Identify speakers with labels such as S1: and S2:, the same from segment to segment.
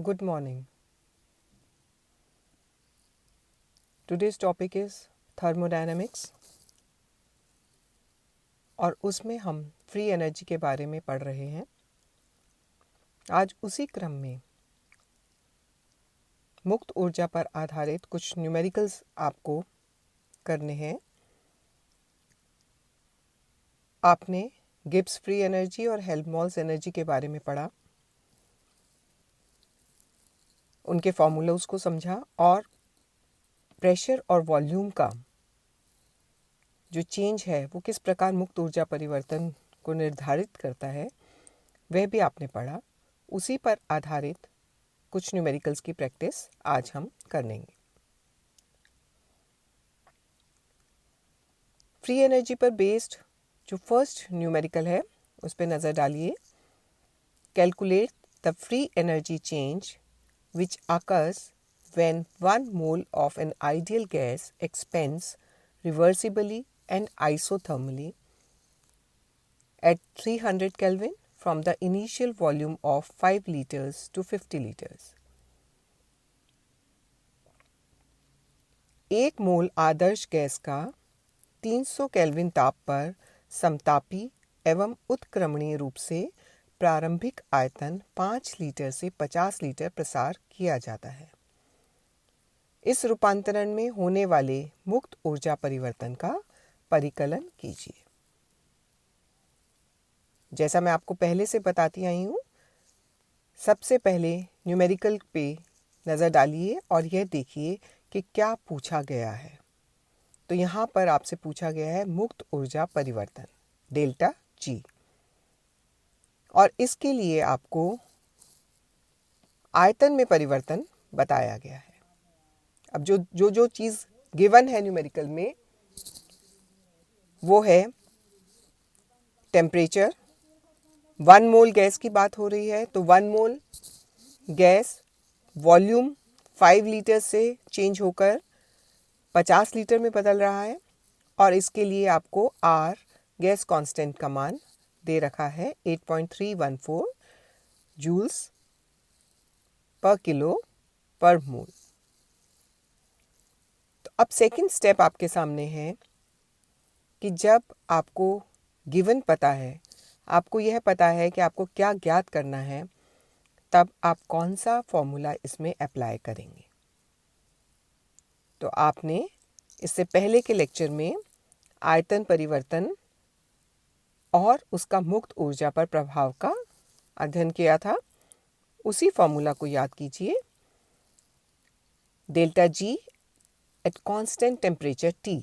S1: Good morning. Today's topic is thermodynamics और उसमें हम फ्री एनर्जी के बारे में पढ़ रहे हैं। आज उसी क्रम में मुक्त ऊर्जा पर आधारित कुछ न्यूमेरिकल्स आपको करने हैं। आपने गिब्स फ्री एनर्जी और हेल्महोल्ट्ज़ एनर्जी के बारे में पढ़ा, उनके फॉर्मूलाज को समझा और प्रेशर और वॉल्यूम का जो चेंज है वो किस प्रकार मुक्त ऊर्जा परिवर्तन को निर्धारित करता है वह भी आपने पढ़ा। उसी पर आधारित कुछ न्यूमेरिकल्स की प्रैक्टिस आज हम करेंगे। फ्री एनर्जी पर बेस्ड जो फर्स्ट न्यूमेरिकल है उस पर नज़र डालिए। Calculate the free energy change which occurs when 1 mole of an ideal gas expands reversibly and isothermally at 300 Kelvin from the initial volume of 5 liters to 50 liters. 1 mole Adarsh gas का 300 kelvin ताप पर समतापी एवं उत्क्रमणीय रूप से प्रारंभिक आयतन 5 litre से 50 litre प्रसार किया जाता है। इस रूपांतरण में होने वाले मुक्त ऊर्जा परिवर्तन का परिकलन कीजिए। जैसा मैं आपको पहले से बताती आई हूँ, सबसे पहले न्यूमेरिकल पे नज़र डालिए और यह देखिए कि क्या पूछा गया है। तो यहाँ पर आपसे पूछा गया है मुक्त ऊर्जा परिवर्तन डेल्टा जी, और इसके लिए आपको आयतन में परिवर्तन बताया गया है। अब जो चीज़ गिवन है न्यूमेरिकल में वो है टेम्परेचर। 1 मोल गैस की बात हो रही है, तो 1 मोल गैस वॉल्यूम 5 लीटर से चेंज होकर 50 लीटर में बदल रहा है और इसके लिए आपको आर गैस कांस्टेंट का मान दे रखा है 8.314 जूल्स पर किलो पर मोल। तो अब सेकंड स्टेप आपके सामने है कि जब आपको गिवन पता है, आपको यह पता है कि आपको क्या ज्ञात करना है, तब आप कौन सा फॉर्मूला इसमें अप्लाई करेंगे। तो आपने इससे पहले के लेक्चर में आयतन परिवर्तन और उसका मुक्त ऊर्जा पर प्रभाव का अध्ययन किया था। उसी फॉर्मूला को याद कीजिए। Delta G at constant temperature T,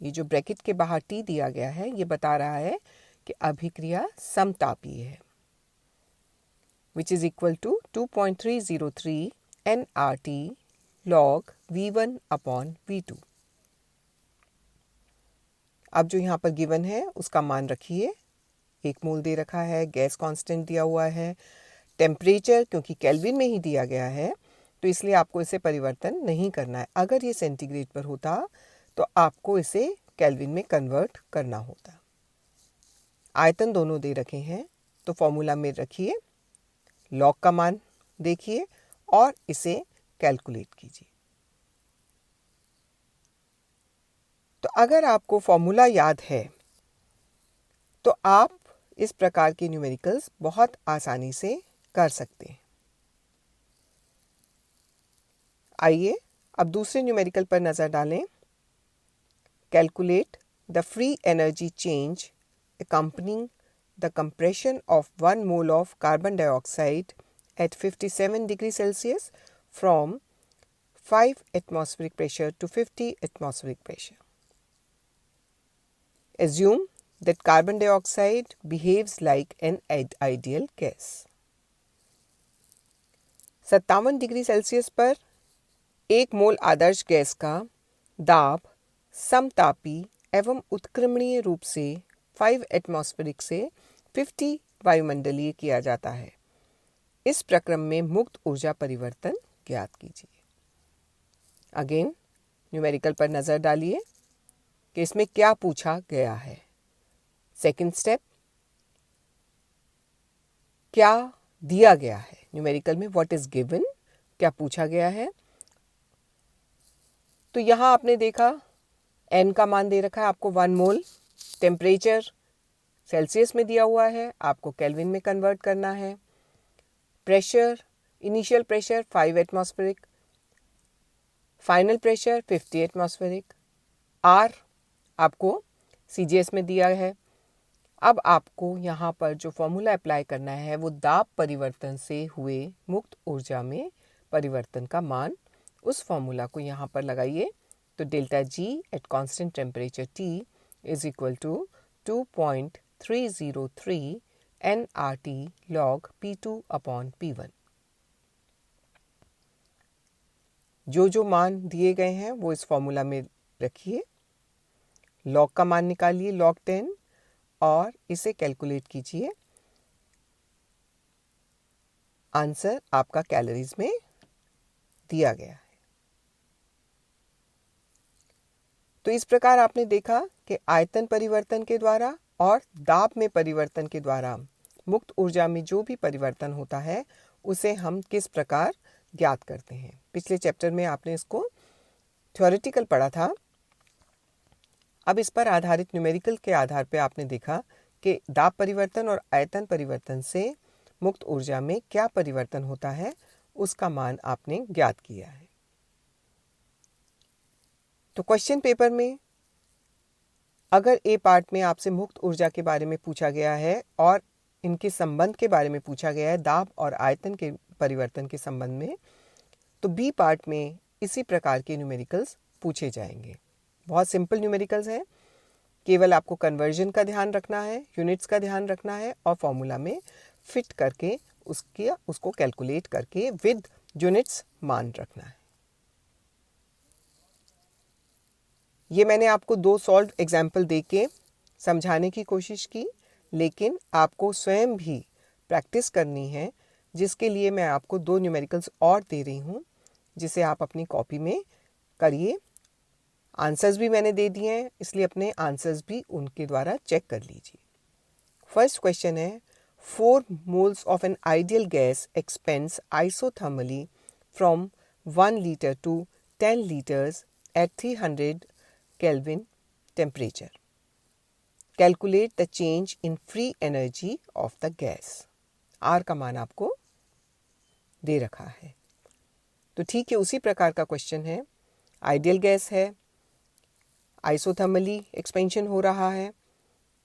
S1: ये जो ब्रैकेट के बाहर टी दिया गया है ये बता रहा है कि अभिक्रिया समतापीय है, which is equal to 2.303 nRT log V1 upon V2। अब जो यहाँ पर गिवन है उसका मान रखिए। 1 मोल दे रखा है, गैस कांस्टेंट दिया हुआ है, टेम्परेचर क्योंकि केल्विन में ही दिया गया है तो इसलिए आपको इसे परिवर्तन नहीं करना है। अगर ये सेंटीग्रेड पर होता तो आपको इसे केल्विन में कन्वर्ट करना होता। आयतन दोनों दे रखे हैं तो फॉर्मूला में रखिए, लॉग का मान देखिए और इसे कैलकुलेट कीजिए। तो अगर आपको फॉर्मूला याद है तो आप इस प्रकार के न्यूमेरिकल्स बहुत आसानी से कर सकते हैं। आइए अब दूसरे न्यूमेरिकल पर नज़र डालें। Calculate the free energy change accompanying the compression of 1 mole of carbon dioxide at 57 degrees Celsius from 5 atmospheric pressure to 50 atmospheric pressure. Assume that carbon dioxide behaves like an ideal gas. 57 degree Celsius पर 1 मोल आदर्श gas का दाब समतापी एवं उत्क्रमणीय रूप से 5 atmospheric से 50 वायुमंडलीय किया जाता है। इस प्रक्रम में मुक्त ऊर्जा परिवर्तन ज्ञात कीजिए। अगेन न्यूमेरिकल पर नज़र डालिए कि इसमें क्या पूछा गया है। सेकंड स्टेप, क्या दिया गया है न्यूमेरिकल में, व्हाट इज गिवन, क्या पूछा गया है। तो यहाँ आपने देखा n का मान दे रखा है आपको 1 मोल, टेम्परेचर सेल्सियस में दिया हुआ है, आपको केल्विन में कन्वर्ट करना है। Pressure, initial pressure 5 atmospheric, final pressure 50 atmospheric. R आपको सीजीएस में दिया है। अब आपको यहाँ पर जो फॉर्मूला अप्लाई करना है वो दाब परिवर्तन से हुए मुक्त ऊर्जा में परिवर्तन का मान, उस फॉर्मूला को यहाँ पर लगाइए। तो delta G at constant temperature T is equal to 2.303 nRT log P2 upon P1। जो मान दिए गए हैं वो इस फॉर्मूला में रखिए, लॉग का मान निकालिए log 10 और इसे कैलकुलेट कीजिए। आंसर आपका कैलोरीज में दिया गया है। तो इस प्रकार आपने देखा कि आयतन परिवर्तन के द्वारा और दाब में परिवर्तन के द्वारा मुक्त ऊर्जा में जो भी परिवर्तन होता है उसे हम किस प्रकार ज्ञात करते हैं। पिछले चैप्टर में आपने इसको थ्योरेटिकल पढ़ा था। अब इस पर आधारित न्यूमेरिकल के आधार पर आपने देखा कि दाब परिवर्तन और आयतन परिवर्तन से मुक्त ऊर्जा में क्या परिवर्तन होता है, उसका मान आपने ज्ञात किया है। तो क्वेश्चन पेपर में अगर ए पार्ट में आपसे मुक्त ऊर्जा के बारे में पूछा गया है और इनके संबंध के बारे में पूछा गया है, दाब और आयतन के परिवर्तन के संबंध में, तो बी पार्ट में इसी प्रकार के न्यूमेरिकल्स पूछे जाएंगे। बहुत सिंपल न्यूमेरिकल्स हैं, केवल आपको कन्वर्जन का ध्यान रखना है, यूनिट्स का ध्यान रखना है और फॉर्मूला में फिट करके उसको कैलकुलेट करके विद यूनिट्स मान रखना है। ये मैंने आपको 2 सॉल्व एग्जाम्पल देके समझाने की कोशिश की, लेकिन आपको स्वयं भी प्रैक्टिस करनी है, जिसके लिए मैं आपको 2 न्यूमेरिकल्स और दे रही हूँ, जिसे आप अपनी कॉपी में करिए। आंसर्स भी मैंने दे दिए हैं, इसलिए अपने आंसर्स भी उनके द्वारा चेक कर लीजिए। फर्स्ट क्वेश्चन है 4 moles of an ideal gas expands isothermally from 1 liter to 10 liters at 300 Kelvin temperature. Calculate the change in free energy of the gas. R का मान आपको दे रखा है। तो ठीक है, उसी प्रकार का क्वेश्चन है। आइडियल गैस है, आइसोथर्मली एक्सपेंशन हो रहा है,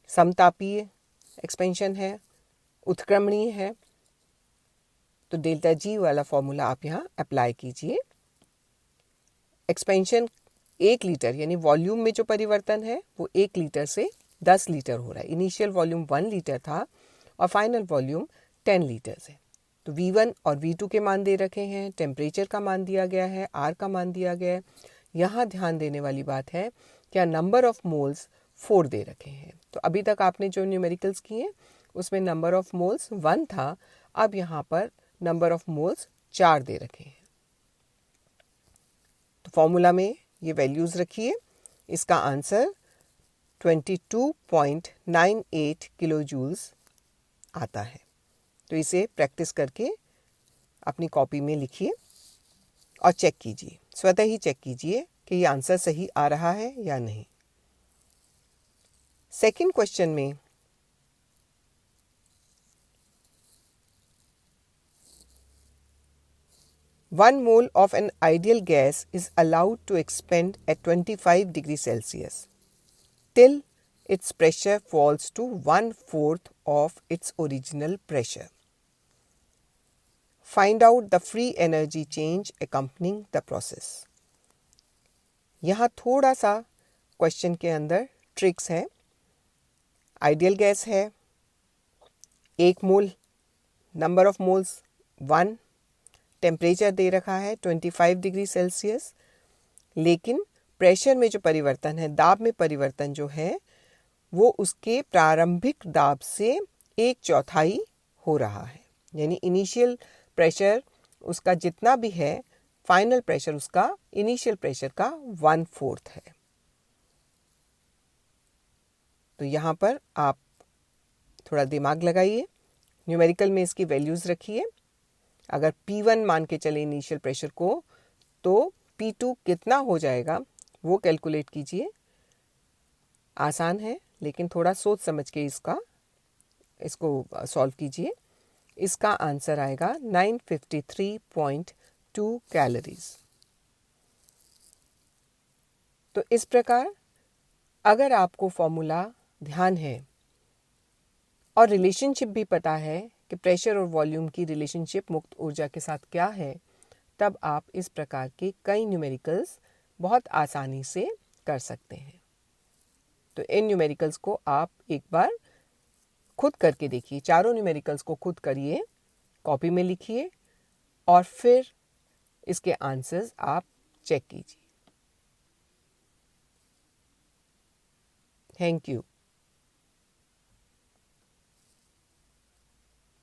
S1: समतापीय एक्सपेंशन है, उत्क्रमणीय है। तो डेल्टा जी वाला फॉर्मूला आप यहाँ अप्लाई कीजिए। एक्सपेंशन 1 लीटर यानी वॉल्यूम में जो परिवर्तन है वो 1 लीटर से 10 लीटर हो रहा है। इनिशियल वॉल्यूम 1 लीटर था और फाइनल वॉल्यूम 10 लीटर है। तो V1 और V2 के मान दे रखे हैं, टेम्परेचर का मान दिया गया है, R का मान दिया गया है। यहाँ ध्यान देने वाली बात है क्या नंबर ऑफ मोल्स 4 दे रखे हैं। तो अभी तक आपने जो न्यूमेरिकल्स किए उसमें नंबर ऑफ मोल्स 1 था, अब यहाँ पर नंबर ऑफ मोल्स 4 दे रखे हैं। तो फॉर्मूला में ये वैल्यूज़ रखिए। इसका आंसर 22.98 किलो जूल्स आता है। तो इसे प्रैक्टिस करके अपनी कॉपी में लिखिए और चेक कीजिए, स्वतः ही चेक कीजिए कि ये आंसर सही आ रहा है या नहीं। सेकंड क्वेश्चन में 1 mole of an ideal gas is allowed to expand at 25 degrees Celsius till its pressure falls to 1/4 of its original pressure. Find out the free energy change accompanying the process. यहाँ थोड़ा सा question के अंदर tricks हैं। Ideal gas है, 1 मोल, number of moles 1, temperature दे रखा है 25 degree Celsius, लेकिन प्रेशर में जो परिवर्तन है, दाब में परिवर्तन जो है वो उसके प्रारंभिक दाब से 1/4 हो रहा है। यानी इनिशियल प्रेशर उसका जितना भी है, फाइनल प्रेशर उसका इनिशियल प्रेशर का 1/4 है। तो यहाँ पर आप थोड़ा दिमाग लगाइए, न्यूमेरिकल में इसकी वैल्यूज़ रखिए। अगर P1 मान के चले इनिशियल प्रेशर को, तो P2 कितना हो जाएगा वो कैलकुलेट कीजिए। आसान है, लेकिन थोड़ा सोच समझ के इसको सॉल्व कीजिए। इसका आंसर आएगा 953.2 कैलोरीज। तो इस प्रकार अगर आपको फॉर्मूला ध्यान है और रिलेशनशिप भी पता है कि प्रेशर और वॉल्यूम की रिलेशनशिप मुक्त ऊर्जा के साथ क्या है, तब आप इस प्रकार के कई न्यूमेरिकल्स बहुत आसानी से कर सकते हैं। तो इन न्यूमेरिकल्स को आप एक बार खुद करके देखिए, चारों न्यूमेरिकल्स को खुद करिए, कॉपी में लिखिए और फिर इसके आंसर्स आप चेक कीजिए। Thank you.